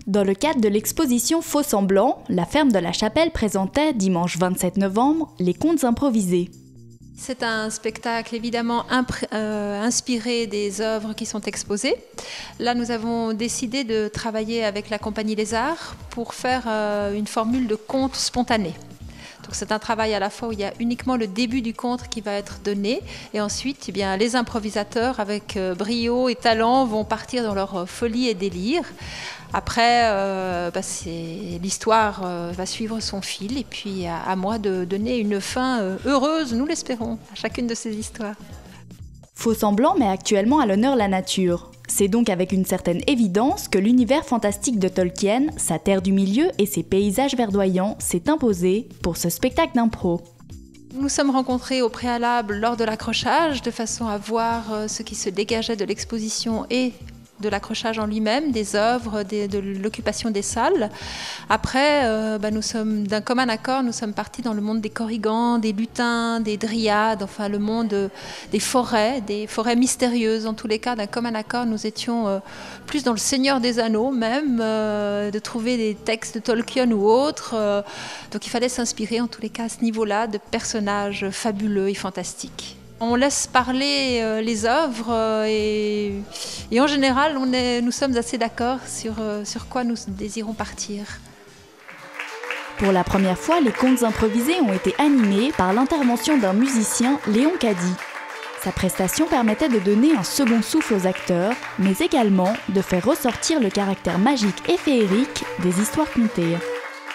Dans le cadre de l'exposition Faux Semblants, la ferme de la Chapelle présentait, dimanche 27 novembre, les contes improvisés. C'est un spectacle évidemment inspiré des œuvres qui sont exposées. Là, nous avons décidé de travailler avec la compagnie Les Arts pour faire une formule de conte spontané. Donc c'est un travail à la fois où il y a uniquement le début du conte qui va être donné et ensuite eh bien, les improvisateurs avec brio et talent vont partir dans leur folie et délire. Après, l'histoire va suivre son fil et puis à moi de donner une fin heureuse, nous l'espérons, à chacune de ces histoires. Faux Semblants met actuellement à l'honneur la nature. C'est donc avec une certaine évidence que l'univers fantastique de Tolkien, sa terre du milieu et ses paysages verdoyants s'est imposé pour ce spectacle d'impro. Nous sommes rencontrés au préalable lors de l'accrochage de façon à voir ce qui se dégageait de l'exposition et de l'accrochage en lui-même, des œuvres, de l'occupation des salles. Après, nous sommes d'un commun accord, nous sommes partis dans le monde des Korrigans, des lutins, des dryades, enfin le monde des forêts mystérieuses. En tous les cas, d'un commun accord, nous étions plus dans le Seigneur des Anneaux même, de trouver des textes de Tolkien ou autres. Donc il fallait s'inspirer en tous les cas à ce niveau-là de personnages fabuleux et fantastiques. On laisse parler les œuvres et en général, nous sommes assez d'accord sur quoi nous désirons partir. Pour la première fois, les contes improvisés ont été animés par l'intervention d'un musicien, Léon Caddy. Sa prestation permettait de donner un second souffle aux acteurs, mais également de faire ressortir le caractère magique et féerique des histoires contées.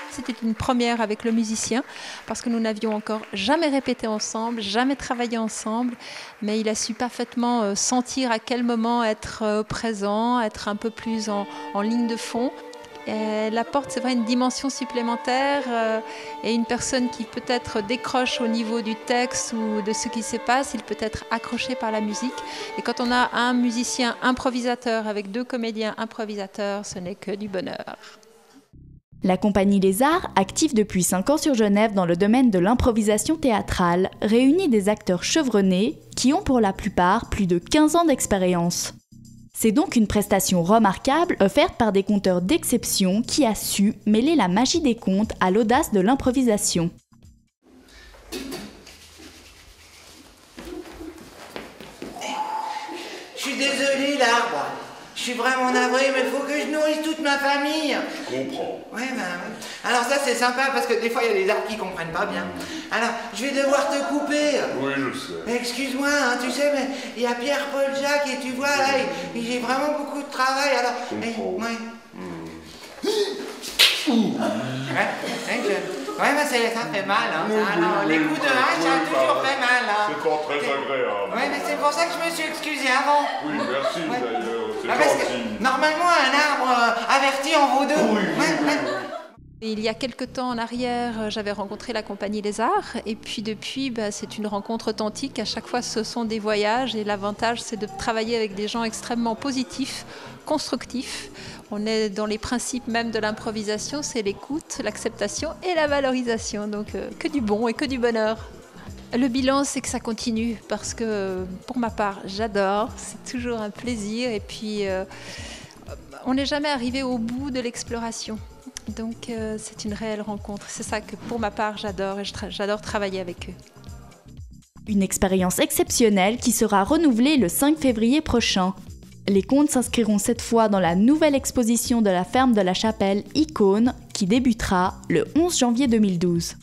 C'était une première avec le musicien parce que nous n'avions encore jamais répété ensemble, jamais travaillé ensemble, mais il a su parfaitement sentir à quel moment être présent, être un peu plus en ligne de fond. Elle apporte, c'est vrai, une dimension supplémentaire et une personne qui peut-être décroche au niveau du texte ou de ce qui se passe, il peut être accroché par la musique. Et quand on a un musicien improvisateur avec deux comédiens improvisateurs, ce n'est que du bonheur. La compagnie Les Arts, active depuis 5 ans sur Genève dans le domaine de l'improvisation théâtrale, réunit des acteurs chevronnés qui ont pour la plupart plus de 15 ans d'expérience. C'est donc une prestation remarquable offerte par des conteurs d'exception qui a su mêler la magie des contes à l'audace de l'improvisation. Je suis désolé, l'arbre. Je suis vraiment navré, mais il faut que je nourrisse toute ma famille. Je comprends. Ouais. Alors ça, c'est sympa parce que des fois, il y a des arbres qui comprennent pas bien. Alors, je vais devoir te couper. Oui, je sais. Mais excuse-moi, hein, tu sais, mais il y a Pierre-Paul Jacques et tu vois, là, j'ai vraiment beaucoup de travail. Alors, ça fait mal. Hein. Alors, les coups de hache, ça a toujours fait mal. Hein. C'est pas très agréable. Ouais, mais c'est pour ça que je me suis excusé avant. Oui, merci d'ailleurs. C'est parce gentil. que, normalement, un arbre averti en vaut deux. Oui. Il y a quelques temps en arrière, j'avais rencontré la compagnie Les Arts et puis depuis, c'est une rencontre authentique. À chaque fois, ce sont des voyages et l'avantage, c'est de travailler avec des gens extrêmement positifs, constructifs. On est dans les principes même de l'improvisation, c'est l'écoute, l'acceptation et la valorisation. Donc que du bon et que du bonheur. Le bilan, c'est que ça continue parce que pour ma part, j'adore. C'est toujours un plaisir et puis on n'est jamais arrivé au bout de l'exploration. Donc c'est une réelle rencontre. C'est ça que pour ma part, j'adore et j'adore travailler avec eux. Une expérience exceptionnelle qui sera renouvelée le 5 février prochain. Les contes s'inscriront cette fois dans la nouvelle exposition de la ferme de la Chapelle Icône qui débutera le 11 janvier 2012.